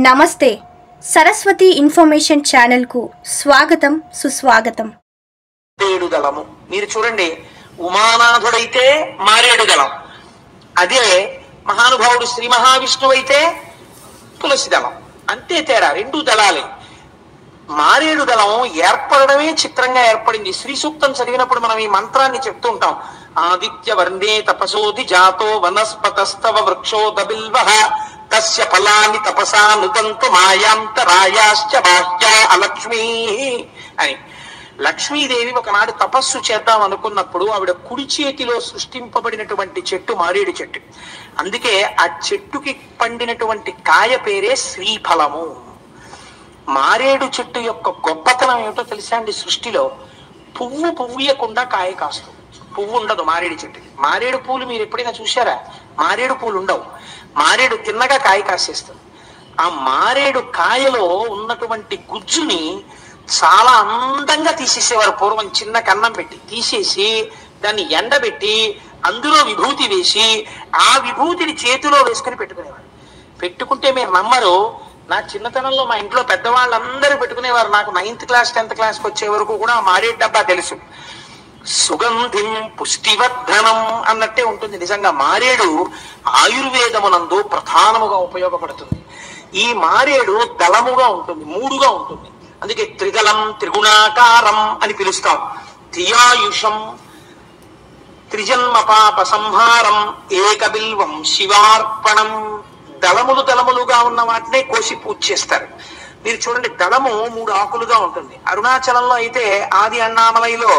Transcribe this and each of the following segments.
నమస్తే Saraswati information channel కు స్వాగతం సుస్వాగతం. మారేడు దళము మీరు చూడండి, ఉమానాథుడైతే మారేడు దళం, అదే మహానుభావుడు శ్రీ మహావిష్ణువు అయితే తులసి దళం. అంతే తేడా, రెండు దళాలే. మారేడు దళం ఏర్పడమే చిత్రంగా ఏర్పడింది. శ్రీ సూక్తం చదివినప్పుడు మనం ఈ మంత్రాన్ని చెప్తూ ఉంటాం. ఆదిత్య వర్ణే తపసోది జాతో వనస్పతస్తవ వృక్షోద బిల్వః తస్య ఫలాని తపసా నుదంతు మాయాంతరాయాశ్చ బాహ్యా అలక్ష్మీ అని. లక్ష్మీదేవి ఒకనాడు తపస్సు చేద్దాం అనుకున్నప్పుడు ఆవిడ కుడి చేతిలో సృష్టింపబడినటువంటి చెట్టు మారేడు చెట్టు. అందుకే ఆ చెట్టుకి పండినటువంటి కాయ పేరే శ్రీఫలము. మారేడు చెట్టు యొక్క గొప్పతనం ఏమిటో తెలుసా అండి? సృష్టిలో పువ్వు పువ్వుయకుండా కాయ కాస్తుంది. పువ్వు ఉండదు మారేడు చెట్టుకి. మారేడు పూలు మీరు ఎప్పుడైనా చూసారా? మారేడు పూలు ఉండవు. మారేడు తిన్నగా కాయ కాసేస్తుంది. ఆ మారేడు కాయలో ఉన్నటువంటి గుజ్జుని చాలా అందంగా తీసేసేవారు పూర్వం. చిన్న కన్నం పెట్టి తీసేసి దాన్ని ఎండబెట్టి అందులో విభూతి వేసి ఆ విభూతిని చేతిలో వేసుకుని పెట్టుకునేవారు. పెట్టుకుంటే మీరు నమ్మరు, నా చిన్నతనంలో మా ఇంట్లో పెద్దవాళ్ళందరూ పెట్టుకునేవారు. నాకు 9th క్లాస్ 10th క్లాస్కి వచ్చే వరకు కూడా మారేడు డబ్బా తెలుసు. సుగంధిం పుష్టివర్ధనం అన్నట్టే ఉంటుంది. నిజంగా మారేడు ఆయుర్వేదమునందు ప్రధానముగా ఉపయోగపడుతుంది. ఈ మారేడు దళముగా ఉంటుంది, మూడుగా ఉంటుంది. అందుకే త్రిదళం త్రిగుణాకారం అని పిలుస్తాం. త్రియాయుషం త్రిజన్మ పాప సంహారం ఏకబిల్వం శివార్పణం. దళములుగా ఉన్న వాటినే కోసి పూజ చేస్తారు. మీరు చూడండి, దళము 3 ఆకులుగా ఉంటుంది. అరుణాచలంలో అయితే ఆది అన్నామలైలో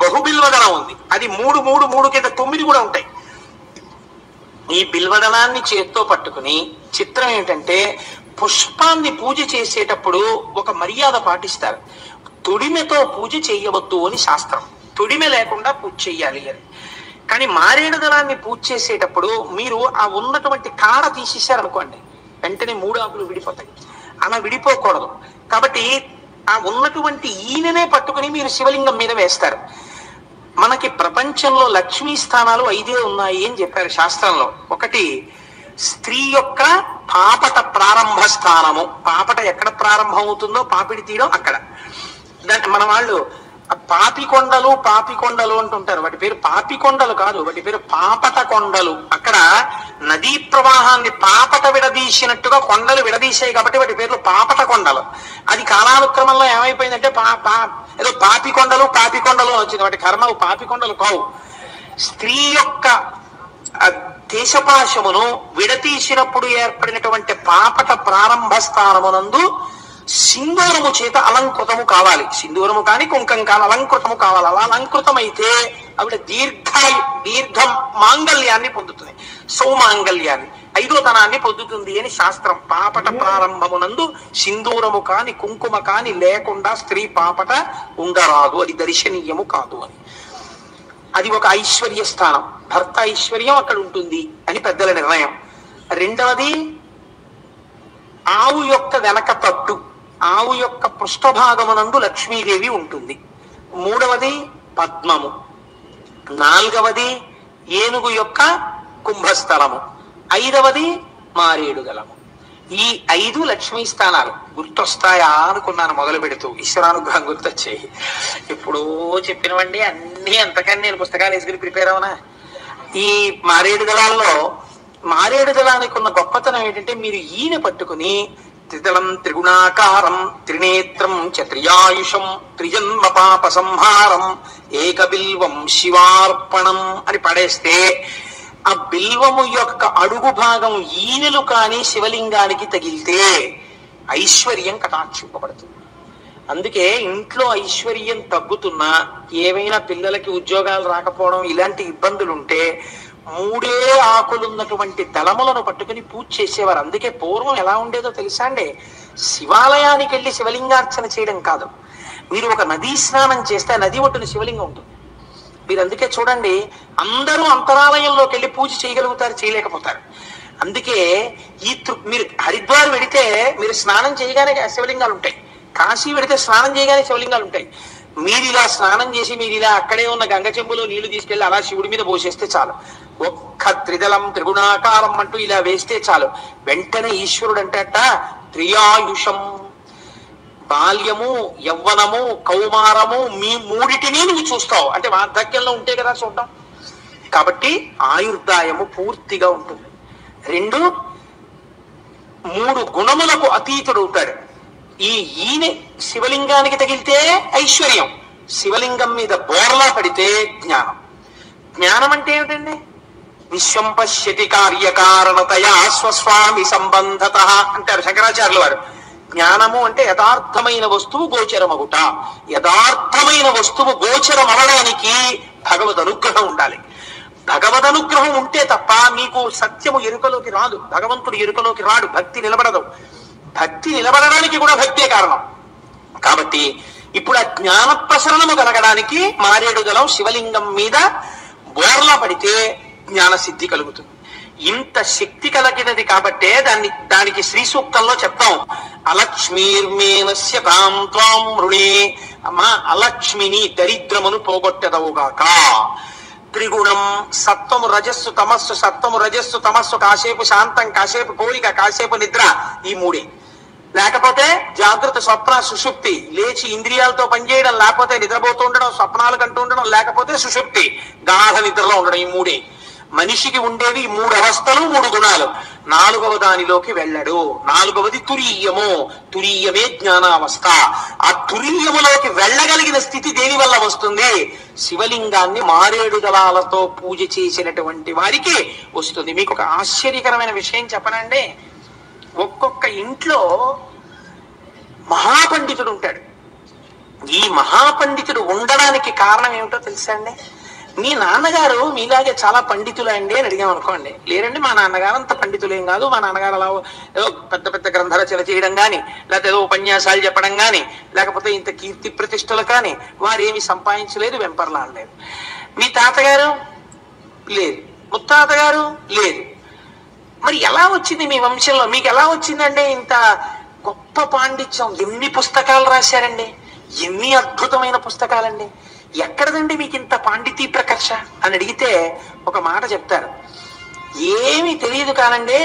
బహుబిల్వదళం ఉంది. అది 3 కింద 9 కూడా ఉంటాయి. ఈ బిల్వదళాన్ని చేత్తో పట్టుకుని, చిత్రం ఏంటంటే పుష్పాన్ని పూజ చేసేటప్పుడు ఒక మర్యాద పాటిస్తారు. తొడిమెతో పూజ చేయవద్దు అని శాస్త్రం. తొడిమె లేకుండా పూజ చెయ్యాలి అని. కానీ మారేడు దళాన్ని పూజ చేసేటప్పుడు మీరు ఆ ఉన్నటువంటి కాడ తీసేశారనుకోండి, వెంటనే 3 ఆకులు విడిపోతాయి. అలా విడిపోకూడదు. కాబట్టి ఆ ఉన్నటువంటి ఈయననే పట్టుకుని మీరు శివలింగం మీద వేస్తారు. మనకి ప్రపంచంలో లక్ష్మీ స్థానాలు 5 ఉన్నాయి అని చెప్పారు శాస్త్రంలో. ఒకటి స్త్రీ యొక్క పాపట ప్రారంభ స్థానము. పాపట ఎక్కడ ప్రారంభం అవుతుందో పాపిడి తీయడం అక్కడ. మన వాళ్ళు పాపికొండలు అంటుంటారు. వాటి పేరు పాపికొండలు కాదు, వాటి పేరు పాపట కొండలు. అక్కడ నదీ ప్రవాహాన్ని పాపట విడదీసినట్టుగా కొండలు విడదీసాయి కాబట్టి వాటి పేర్లు పాపట కొండలు. అది కాలానుక్రమంలో ఏమైపోయిందంటే ఏదో పాపికొండలు వచ్చింది. వాటి కర్మలు పాపికొండలు కావు. స్త్రీ యొక్క దేశపాశమును విడతీసినప్పుడు ఏర్పడినటువంటి పాపట ప్రారంభ స్థానమునందు సింధూరము చేత అలంకృతము కావాలి. సింధూరము కానీ కుంకం కానీ అలంకృతము కావాలి. అలా అలంకృతమైతే ఆవిడ దీర్ఘ మాంగళ్యాన్ని పొందుతుంది, సౌమాంగళ్యాన్ని, 5వ పొందుతుంది అని శాస్త్రం. పాపట ప్రారంభమునందు సింధూరము కాని కుంకుమ కాని లేకుండా స్త్రీ పాపట ఉండరాదు, అది దర్శనీయము కాదు అని. అది ఒక ఐశ్వర్య స్థానం. భర్త ఐశ్వర్యం అక్కడ ఉంటుంది అని పెద్దల నిర్ణయం. 2వది ఆవు యొక్క వెనక తట్టు, ఆవు యొక్క పృష్ఠభాగమునందు లక్ష్మీదేవి ఉంటుంది. 3వది పద్మము. 4వది ఏనుగు యొక్క కుంభస్థలము. 5వది మారేడు దళము. ఈ 5 లక్ష్మీ స్థానాలు గుర్తొస్తాయా అనుకున్నాను మొదలు పెడుతూ. ఈశ్వరానుగ్రహం గుర్తొచ్చాయి. ఎప్పుడో చెప్పినవండి అన్ని. అంతకని నేను పుస్తకాలు వేసుకుని ప్రిపేర్ అవనా? ఈ మారేడు దళాల్లో మారేడు దళానికి ఉన్న గొప్పతనం ఏంటంటే, మీరు ఈయన పట్టుకుని త్రిదళం త్రిగుణాకారం త్రినేత్రం త్రియాయుషం త్రిజన్మ పాప సంహారం ఏకబిల్వం శివార్పణం అని పడేస్తే ఆ బిల్వము యొక్క అడుగు భాగం ఈనెలు కానీ శివలింగానికి తగిలితే ఐశ్వర్యం కటాక్షింపబడుతుంది. అందుకే ఇంట్లో ఐశ్వర్యం తగ్గుతున్నా, ఏవైనా పిల్లలకి ఉద్యోగాలు రాకపోవడం ఇలాంటి ఇబ్బందులు ఉంటే 3 ఆకులున్నటువంటి దళములను పట్టుకుని పూజ చేసేవారు. అందుకే పూర్వం ఎలా ఉండేదో తెలుసా అండి? శివాలయానికి వెళ్ళి శివలింగార్చన చేయడం కాదు. మీరు ఒక నదీ స్నానం చేస్తే నది ఒడ్డున శివలింగం ఉంటుంది. మీరు అందుకే చూడండి, అందరూ అంతరాలయంలోకి వెళ్ళి పూజ చేయగలుగుతారు, చేయలేకపోతారు. అందుకే మీరు హరిద్వార్ వెడితే మీరు స్నానం చేయగానే శివలింగాలు ఉంటాయి. కాశీ వెడితే స్నానం చేయగానే శివలింగాలు ఉంటాయి. మీరు ఇలా స్నానం చేసి మీరు ఇలా అక్కడే ఉన్న గంగ చెంబులో నీళ్లు తీసుకెళ్లి అలా శివుడి మీద పోసేస్తే చాలు. ఒక్క త్రిదళం త్రిగుణాకారం అంటూ ఇలా వేస్తే చాలు. వెంటనే ఈశ్వరుడు అంటేట త్రియాయుషం. బాల్యము, యవ్వనము, కౌమారము, మీ మూడిటిని నువ్వు చూస్తావు. అంటే వార్ధక్యంలో ఉంటే కదా చూడటం. కాబట్టి ఆయుర్దాయము పూర్తిగా ఉంటుంది. రెండు, మూడు గుణములకు అతీతుడు అవుతాడు. ఈయన శివలింగానికి తగిలితే ఐశ్వర్యం, శివలింగం మీద బోర్లా పడితే జ్ఞానం. జ్ఞానం అంటే ఏమిటండి? విశ్వం పశ్యతి కార్యకారణతయా స్వస్వామి సంబంధత అంటారు శంకరాచార్యుల వారు. జ్ఞానము అంటే యథార్థమైన వస్తువు గోచరమగుట. యథార్థమైన వస్తువు గోచరం అవడానికి భగవద్ అనుగ్రహం ఉండాలి. భగవద్ అనుగ్రహం ఉంటే తప్ప మీకు సత్యము ఎరుకలోకి రాదు, భగవంతుడు ఎరుకలోకి రాడు, భక్తి నిలబడదు. భక్తి నిలబడడానికి కూడా భక్తే కారణం. కాబట్టి ఇప్పుడు ఆ జ్ఞాన ప్రసరణము కలగడానికి మారేడు దళం శివలింగం మీద బోర్లా పడితే జ్ఞాన సిద్ధి కలుగుతుంది. ఇంత శక్తి కలిగినది కాబట్టే దానికి శ్రీ సూక్తంలో చెప్తాం, అలక్ష్మీర్మేనస్య తాం త్వాం మృణే. అమ్మా, అలక్ష్మిని, దరిద్రమును పోగొట్టదవుగాక. త్రిగుణం, సత్వము రజస్సు తమస్సు, సత్వము రజస్సు తమస్సు, కాసేపు శాంతం, కాసేపు కోరిక, కాసేపు నిద్ర, ఈ మూడే. లేకపోతే జాగ్రత్త, స్వప్న, సుషుప్తి. లేచి ఇంద్రియాలతో పనిచేయడం, లేకపోతే నిద్రపోతూ ఉండడం, స్వప్నాలు కంటూ ఉండడం, లేకపోతే సుషుప్తి, గాఢ నిద్రలో ఉండడం, ఈ మూడే. మనిషికి ఉండేవి మూడు అవస్థలు, మూడు గుణాలు. నాలుగవ దానిలోకి వెళ్ళడు. నాలుగవది తురీయము. తురీయమే జ్ఞానావస్థ. ఆ తురీయములోకి వెళ్ళగలిగిన స్థితి దేని వల్ల వస్తుంది? శివలింగాన్ని మారేడు దళాలతో పూజ చేసినటువంటి వారికి వస్తుంది. మీకు ఒక ఆశ్చర్యకరమైన విషయం చెప్పనండి. ఒక్కొక్క ఇంట్లో మహాపండితుడు ఉంటాడు. ఈ మహాపండితుడు ఉండడానికి కారణం ఏమిటో తెలుసా అండి? మీ నాన్నగారు మీలాగే చాలా పండితులు అండి అని అడిగాం అనుకోండి. లేరండి, మా నాన్నగారు అంత పండితులేం కాదు, మా నాన్నగారు అలా ఏదో పెద్ద పెద్ద గ్రంథ రచన చేయడం కానీ, లేకపోతే ఏదో ఉపన్యాసాలు చెప్పడం కానీ, లేకపోతే ఇంత కీర్తి ప్రతిష్టలు కానీ వారేమి సంపాదించలేదు, వెంపర్లాడలేదు. మీ తాతగారు లేదు, ముత్తాతగారు లేదు. మరి ఎలా వచ్చింది మీ వంశంలో? మీకు ఎలా వచ్చిందంటే ఇంత గొప్ప పాండిత్యం? ఎన్ని పుస్తకాలు రాశారండి, ఎన్ని అద్భుతమైన పుస్తకాలండి, ఎక్కడదండి మీకు ఇంత పాండితీ ప్రకర్ష అని అడిగితే ఒక మాట చెప్తారు. ఏమీ తెలియదు కానండి,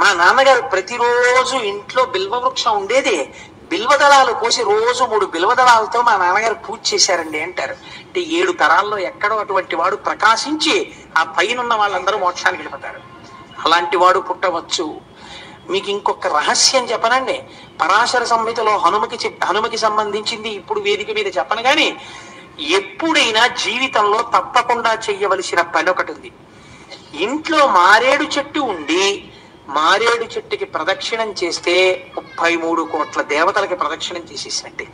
మా నాన్నగారు ప్రతిరోజు ఇంట్లో బిల్వవృక్షం ఉండేది, బిల్వదళాలు కోసి రోజు 3 బిల్వదళాలతో మా నాన్నగారు పూజ చేశారండి అంటారు. అంటే 7 తరాల్లో ఎక్కడో అటువంటి వాడు ప్రకాశించి ఆ పైన వాళ్ళందరూ మోక్షానికి వెళ్ళిపోతారు. అలాంటి వాడు పుట్టవచ్చు. మీకు ఇంకొక రహస్యం చెప్పనండి. పరాశర సంహితలో హనుమకి సంబంధించింది ఇప్పుడు వేదిక మీద చెప్పను కానీ, ఎప్పుడైనా జీవితంలో తప్పకుండా చెయ్యవలసిన పని ఒకటి ఉంది. ఇంట్లో మారేడు చెట్టు ఉండి మారేడు చెట్టుకి ప్రదక్షిణం చేస్తే 33 కోట్ల దేవతలకి ప్రదక్షిణం చేసేసినట్టే.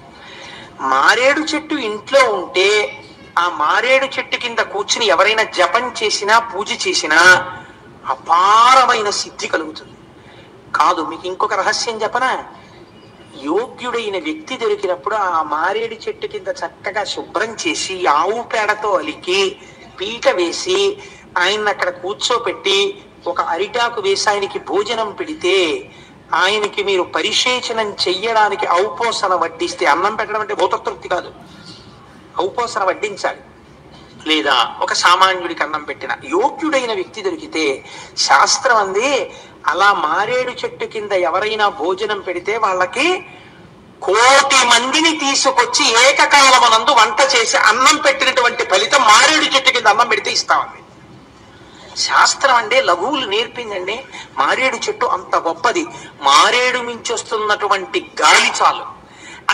మారేడు చెట్టు ఇంట్లో ఉంటే ఆ మారేడు చెట్టు కింద కూర్చుని ఎవరైనా జపం చేసినా పూజ చేసినా అపారమైన సిద్ధి కలుగుతుంది. కాదు, మీకు ఇంకొక రహస్యం చెప్పనా? యోగ్యుడైన వ్యక్తి దొరికినప్పుడు ఆ మారేడు చెట్టు కింద చక్కగా శుభ్రం చేసి ఆవు పేడతో అలికి పీట వేసి ఆయన్ని అక్కడ కూర్చోపెట్టి ఒక అరిటాకు వేసి ఆయనకి భోజనం పెడితే, ఆయనకి మీరు పరిశేచనం చెయ్యడానికి ఔపోసన వడ్డిస్తే, అన్నం పెట్టడం అంటే భూతతృప్తి కాదు, ఔపోసన వడ్డించాలి. లేదా ఒక సామాన్యుడికి అన్నం పెట్టిన యోగ్యుడైన వ్యక్తి దొరికితే శాస్త్రం అంది, అలా మారేడు చెట్టు కింద ఎవరైనా భోజనం పెడితే వాళ్ళకి 1,000,000 మందిని తీసుకొచ్చి ఏకకాలమనందు వంట చేసి అన్నం పెట్టినటువంటి ఫలితం మారేడు చెట్టు కింద అన్నం పెడితే ఇస్తామండి. శాస్త్రం అంటే లఘువులు నేర్పిందండి. మారేడు చెట్టు అంత గొప్పది. మారేడు మించి వస్తున్నటువంటి గాలి చాలు.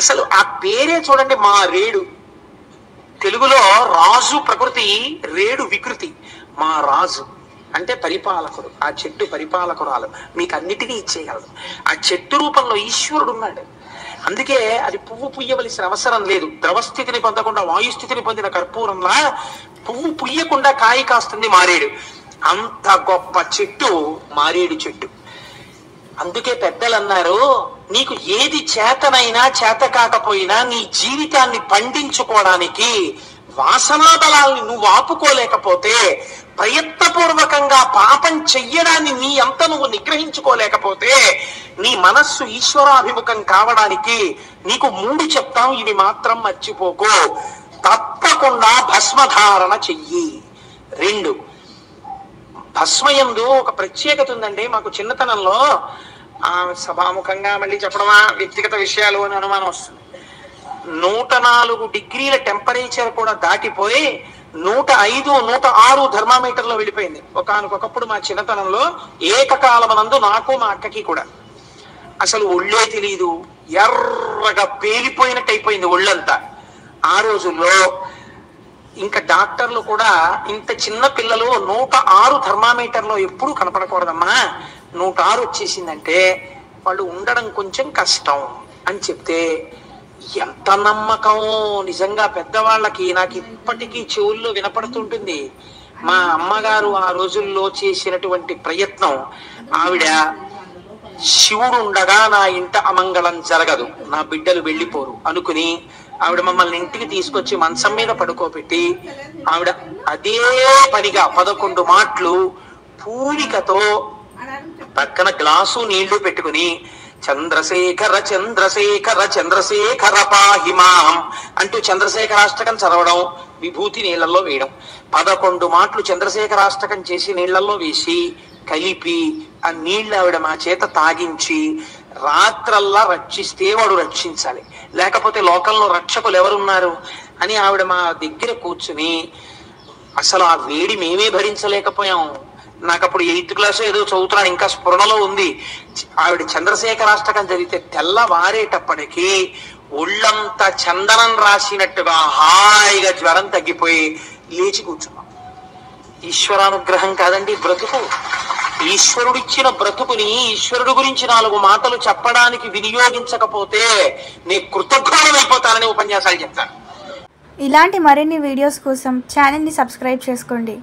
అసలు ఆ పేరే చూడండి, మారేడు. తెలుగులో రాజు ప్రకృతి, రేడు వికృతి. మా రాజు అంటే పరిపాలకుడు. ఆ చెట్టు పరిపాలకురాలు, మీకు అన్నిటినీ ఇచ్చేయగలదు. ఆ చెట్టు రూపంలో ఈశ్వరుడు ఉన్నాడు. అందుకే అది పువ్వు పుయ్యవలసిన అవసరం లేదు. ద్రవస్థితిని పొందకుండా వాయుస్థితిని పొందిన కర్పూరంలా పువ్వు పుయ్యకుండా కాయ కాస్తుంది మారేడు. అంత గొప్ప చెట్టు మారేడు చెట్టు. అందుకే పెద్దలు అన్నారు, నీకు ఏది చేతనైనా చేత కాకపోయినా నీ జీవితాన్ని పండించుకోవడానికి వాసనా బలాల్ని నువ్వు ఆపుకోలేకపోతే, ప్రయత్నపూర్వకంగా పాపం చెయ్యడాన్ని నీ అంత నువ్వు నిగ్రహించుకోలేకపోతే, నీ మనస్సు ఈశ్వరాభిముఖం కావడానికి నీకు 3 చెప్తాం, ఇవి మాత్రం మర్చిపోకు. తప్పకుండా భస్మధారణ చెయ్యి. 2, భస్మయందు ఒక ప్రత్యేకత ఉందండి. మాకు చిన్నతనంలో సభాముఖంగా మళ్ళీ చెప్పడమా వ్యక్తిగత విషయాలు అని అనుమానం వస్తుంది. 104 డిగ్రీల టెంపరేచర్ కూడా దాటిపోయి 105, 106 థర్మామీటర్లో వెళ్ళిపోయింది. ఒకనకొకప్పుడు మా చిన్నతనంలో ఏకకాలమనందు నాకు మా అక్కకి కూడా అసలు ఒళ్ళే తెలియదు, ఎర్రగా పేలిపోయినట్టు అయిపోయింది ఒళ్ళంతా. ఆ రోజుల్లో ఇంకా డాక్టర్లు కూడా ఇంత చిన్న పిల్లలు 106 థర్మామీటర్లో ఎప్పుడూ కనపడకూడదమ్మా, 106 వచ్చేసిందంటే వాళ్ళు ఉండడం కొంచెం కష్టం అని చెప్తే ఎంత నమ్మకం నిజంగా పెద్దవాళ్ళకి. నాకు ఇప్పటికీ చెవుల్లో వినపడుతుంటుంది. మా అమ్మగారు ఆ రోజుల్లో చేసినటువంటి ప్రయత్నం. ఆవిడ శివుడు ఉండగా నా ఇంట అమంగళం జరగదు, నా బిడ్డలు వెళ్ళిపోరు అనుకుని ఆవిడ మమ్మల్ని ఇంటికి తీసుకొచ్చి మంచం మీద పడుకోబెట్టి ఆవిడ అదే పనిగా 11 మాటలు పూనికతో పక్కన గ్లాసు నీళ్లు పెట్టుకుని చంద్రశేఖర చంద్రశేఖర చంద్రశేఖర పాహిమాం అంటూ చంద్రశేఖరాష్టకం చదవడం, విభూతి నీళ్లలో వేయడం. 11 మాటలు చంద్రశేఖరాష్టకం చేసి నీళ్లలో వేసి కలిపి ఆ నీళ్లు ఆవిడ మా చేత తాగించి రాత్రల్లా రక్షిస్తే వాడు రక్షించాలి, లేకపోతే లోకంలో రక్షకులు ఎవరున్నారు అని ఆవిడ మా దగ్గర కూర్చుని అసలు ఆ వేడి మేమే భరించలేకపోయాం. నాకు అప్పుడు 8th క్లాస్ ఏదో చదువుతున్నాను, ఇంకా స్ఫురణలో ఉంది. ఆవిడ చంద్రశేఖరాష్టకం చదివితే తెల్లవారేటప్పటికీ ఒళ్ళంతా చందనం రాసినట్టుగా హాయిగా జ్వరం తగ్గిపోయి లేచి కూర్చున్నాం. ఈశ్వరానుగ్రహం కాదండి బ్రతుకు. ఈశ్వరుడిచ్చిన బ్రతుకుని ఈశ్వరుడు గురించి 4 మాటలు చెప్పడానికి వినియోగించకపోతే నీ కృతజ్ఞుడైపోతానని ఉపన్యాసాలు చెప్తాను. ఇలాంటి మరిన్ని వీడియోస్ కోసం ఛానల్ని సబ్స్క్రైబ్ చేసుకోండి.